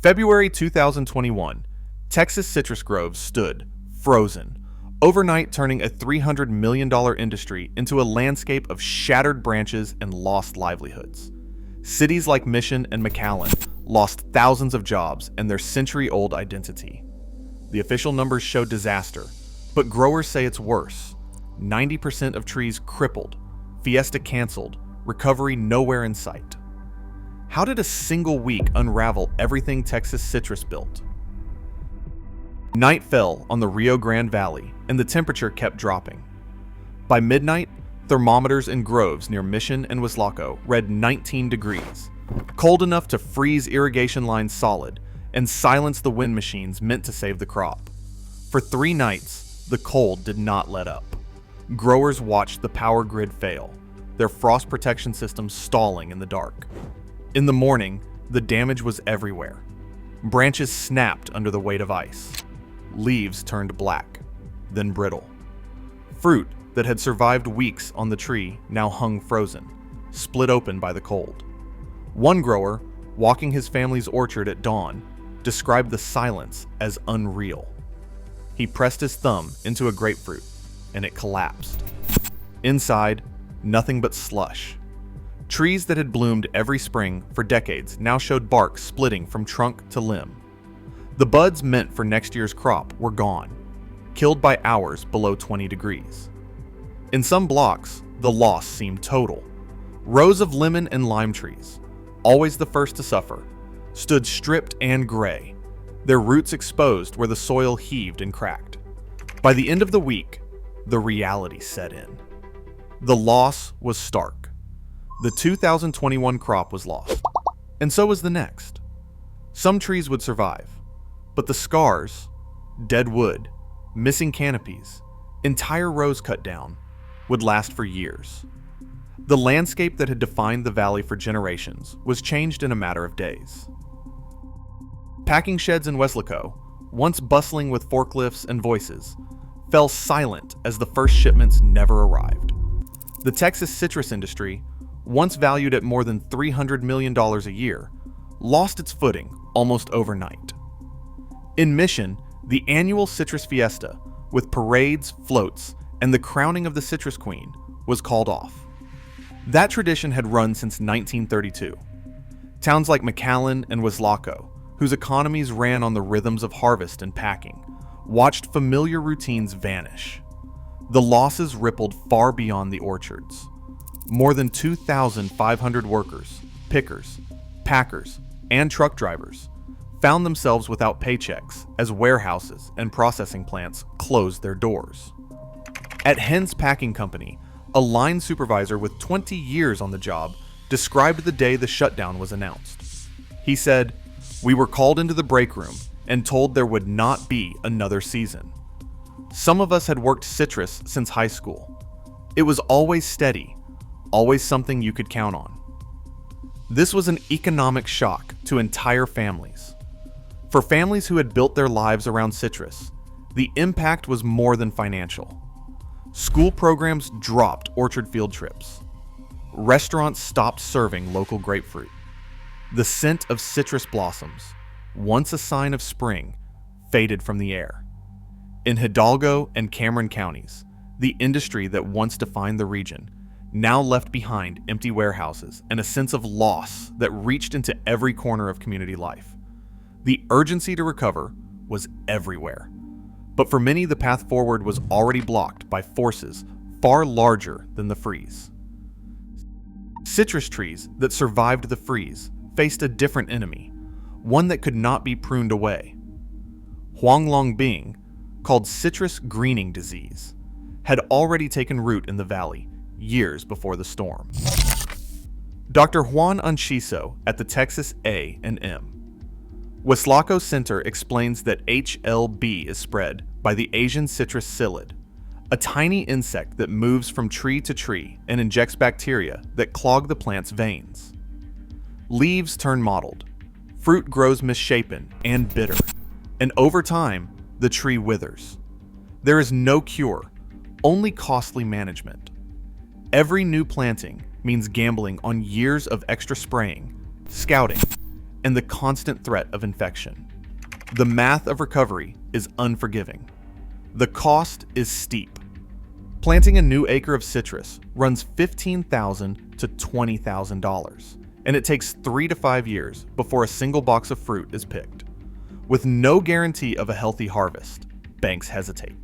February 2021, Texas citrus groves stood, frozen, overnight turning a $300 million industry into a landscape of shattered branches and lost livelihoods. Cities like Mission and McAllen lost thousands of jobs and their century-old identity. The official numbers show disaster, but growers say it's worse. 90% of trees crippled, fiesta canceled, recovery nowhere in sight. How did a single week unravel everything Texas citrus built? Night fell on the Rio Grande Valley, and the temperature kept dropping. By midnight, thermometers in groves near Mission and Weslaco read 19 degrees, cold enough to freeze irrigation lines solid and silence the wind machines meant to save the crop. For 3 nights, the cold did not let up. Growers watched the power grid fail, their frost protection systems stalling in the dark. In the morning, the damage was everywhere. Branches snapped under the weight of ice. Leaves turned black, then brittle. Fruit that had survived weeks on the tree now hung frozen, split open by the cold. One grower, walking his family's orchard at dawn, described the silence as unreal. He pressed his thumb into a grapefruit, and it collapsed. Inside, nothing but slush. Trees that had bloomed every spring for decades now showed bark splitting from trunk to limb. The buds meant for next year's crop were gone, killed by hours below 20 degrees. In some blocks, the loss seemed total. Rows of lemon and lime trees, always the first to suffer, stood stripped and gray, their roots exposed where the soil heaved and cracked. By the end of the week, the reality set in. The loss was stark. The 2021 crop was lost, and so was the next. Some trees would survive, but the scars, dead wood, missing canopies, entire rows cut down, would last for years. The landscape that had defined the valley for generations was changed in a matter of days. Packing sheds in Weslaco, once bustling with forklifts and voices, fell silent as the first shipments never arrived. The Texas citrus industry, once valued at more than $300 million a year, lost its footing almost overnight. In Mission, the annual Citrus Fiesta, with parades, floats, and the crowning of the Citrus Queen, was called off. That tradition had run since 1932. Towns like McAllen and Weslaco, whose economies ran on the rhythms of harvest and packing, watched familiar routines vanish. The losses rippled far beyond the orchards. More than 2,500 workers, pickers, packers, and truck drivers found themselves without paychecks as warehouses and processing plants closed their doors. At Henn's Packing Company, a line supervisor with 20 years on the job described the day the shutdown was announced. He said, "We were called into the break room and told there would not be another season. Some of us had worked citrus since high school. It was always steady, always something you could count on." This was an economic shock to entire families. For families who had built their lives around citrus, the impact was more than financial. School programs dropped orchard field trips. Restaurants stopped serving local grapefruit. The scent of citrus blossoms, once a sign of spring, faded from the air. In Hidalgo and Cameron counties, the industry that once defined the region now left behind empty warehouses and a sense of loss that reached into every corner of community life. The urgency to recover was everywhere. But for many, the path forward was already blocked by forces far larger than the freeze. Citrus trees that survived the freeze faced a different enemy, one that could not be pruned away. Huanglongbing, called citrus greening disease, had already taken root in the valley years before the storm. Dr. Juan Anchiso at the Texas A&M Weslaco Center explains that HLB is spread by the Asian citrus psyllid, a tiny insect that moves from tree to tree and injects bacteria that clog the plant's veins. Leaves turn mottled, fruit grows misshapen and bitter, and over time, the tree withers. There is no cure, only costly management. Every new planting means gambling on years of extra spraying, scouting, and the constant threat of infection. The math of recovery is unforgiving. The cost is steep. Planting a new acre of citrus runs $15,000 to $20,000, and it takes 3 to 5 years before a single box of fruit is picked. With no guarantee of a healthy harvest, banks hesitate.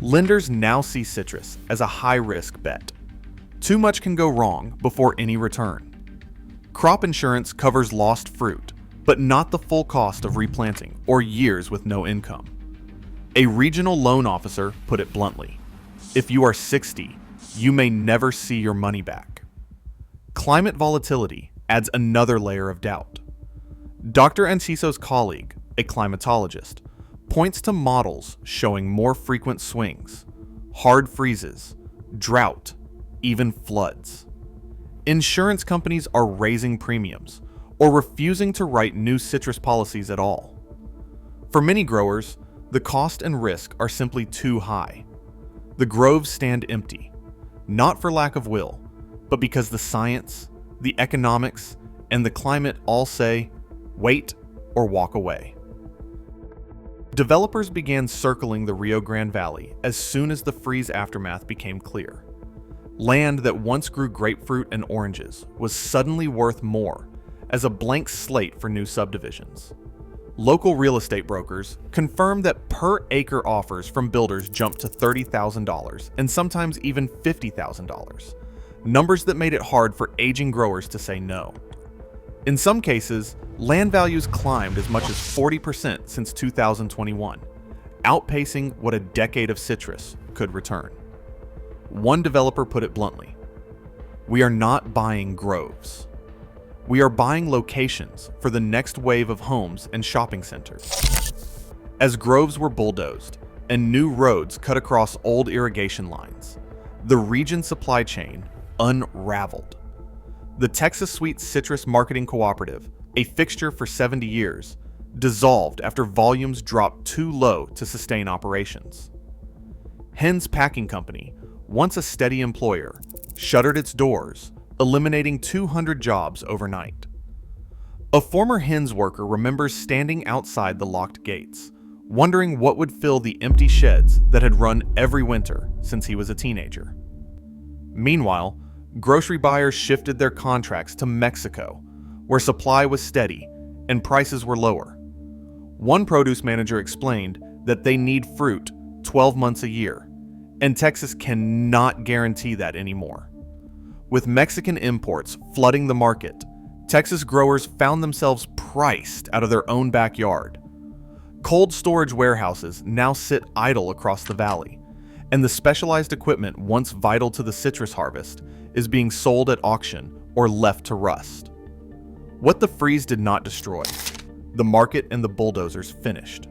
Lenders now see citrus as a high-risk bet. Too much can go wrong before any return. Crop insurance covers lost fruit, but not the full cost of replanting or years with no income. A regional loan officer put it bluntly: if you are 60, you may never see your money back. Climate volatility adds another layer of doubt. Dr. Enciso's colleague, a climatologist, points to models showing more frequent swings, hard freezes, drought, even floods. Insurance companies are raising premiums or refusing to write new citrus policies at all. For many growers, the cost and risk are simply too high. The groves stand empty, not for lack of will, but because the science, the economics, and the climate all say, wait or walk away. Developers began circling the Rio Grande Valley as soon as the freeze aftermath became clear. Land that once grew grapefruit and oranges was suddenly worth more as a blank slate for new subdivisions. Local real estate brokers confirmed that per acre offers from builders jumped to $30,000 and sometimes even $50,000, numbers that made it hard for aging growers to say no. In some cases, land values climbed as much as 40% since 2021, outpacing what a decade of citrus could return. One developer put it bluntly: we are not buying groves. We are buying locations for the next wave of homes and shopping centers. As groves were bulldozed and new roads cut across old irrigation lines, the region's supply chain unraveled. The Texas Sweet Citrus Marketing Cooperative, a fixture for 70 years, dissolved after volumes dropped too low to sustain operations. Hens Packing Company, once a steady employer, shuttered its doors, eliminating 200 jobs overnight. A former Hens worker remembers standing outside the locked gates, wondering what would fill the empty sheds that had run every winter since he was a teenager. Meanwhile, grocery buyers shifted their contracts to Mexico, where supply was steady and prices were lower. One produce manager explained that they need fruit 12 months a year, and Texas cannot guarantee that anymore. With Mexican imports flooding the market, Texas growers found themselves priced out of their own backyard. Cold storage warehouses now sit idle across the valley, and the specialized equipment once vital to the citrus harvest is being sold at auction or left to rust. What the freeze did not destroy, the market and the bulldozers finished.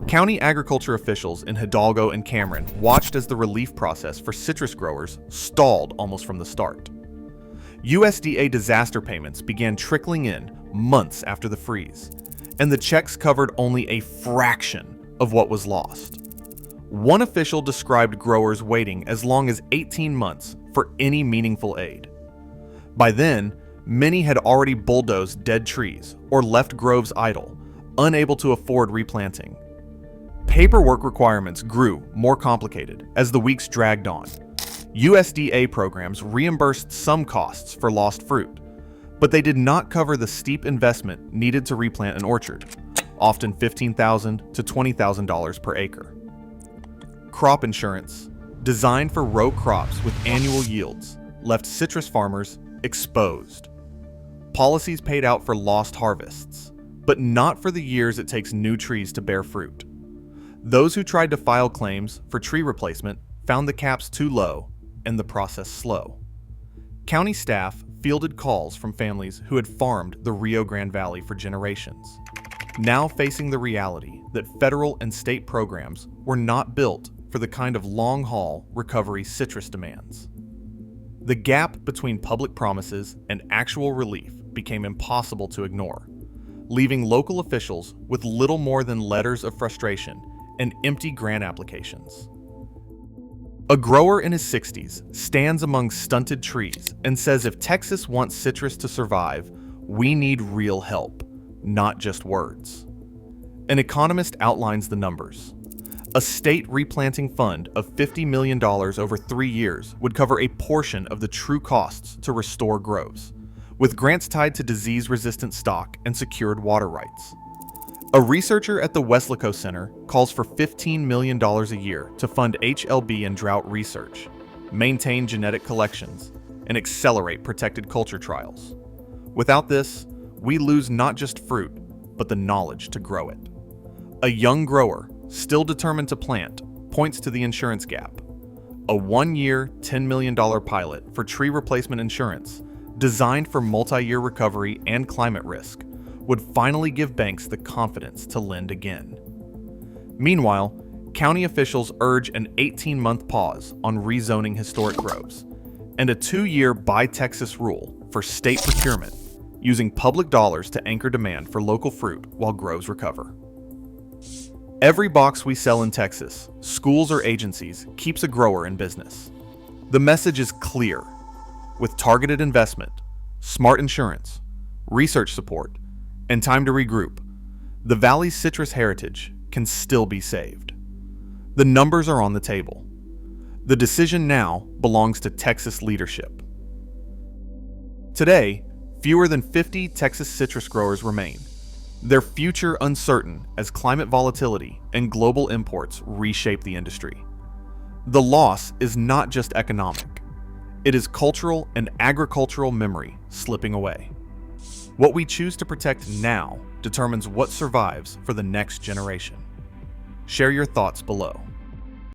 County agriculture officials in Hidalgo and Cameron watched as the relief process for citrus growers stalled almost from the start. USDA disaster payments began trickling in months after the freeze, and the checks covered only a fraction of what was lost. One official described growers waiting as long as 18 months for any meaningful aid. By then, many had already bulldozed dead trees or left groves idle, unable to afford replanting. Paperwork requirements grew more complicated as the weeks dragged on. USDA programs reimbursed some costs for lost fruit, but they did not cover the steep investment needed to replant an orchard, often $15,000 to $20,000 per acre. Crop insurance, designed for row crops with annual yields, left citrus farmers exposed. Policies paid out for lost harvests, but not for the years it takes new trees to bear fruit. Those who tried to file claims for tree replacement found the caps too low and the process slow. County staff fielded calls from families who had farmed the Rio Grande Valley for generations, now facing the reality that federal and state programs were not built for the kind of long-haul recovery citrus demands. The gap between public promises and actual relief became impossible to ignore, leaving local officials with little more than letters of frustration and empty grant applications. A grower in his 60s stands among stunted trees and says if Texas wants citrus to survive, We need real help, not just words. An economist outlines the numbers. A state replanting fund of $50 million over 3 years would cover a portion of the true costs to restore groves, with grants tied to disease-resistant stock and secured water rights. A researcher at the Weslaco Center calls for $15 million a year to fund HLB and drought research, maintain genetic collections, and accelerate protected culture trials. Without this, we lose not just fruit, but the knowledge to grow it. A young grower, still determined to plant, points to the insurance gap. A 1-year, $10 million pilot for tree replacement insurance, designed for multi-year recovery and climate risk, would finally give banks the confidence to lend again. Meanwhile, county officials urge an 18-month pause on rezoning historic groves and a 2-year Buy Texas rule for state procurement, using public dollars to anchor demand for local fruit while groves recover. Every box we sell in Texas, schools or agencies, keeps a grower in business. The message is clear. With targeted investment, smart insurance, research support, and time to regroup, the Valley's citrus heritage can still be saved. The numbers are on the table. The decision now belongs to Texas leadership. Today, fewer than 50 Texas citrus growers remain, their future uncertain as climate volatility and global imports reshape the industry. The loss is not just economic. It is cultural and agricultural memory slipping away. What we choose to protect now determines what survives for the next generation. Share your thoughts below.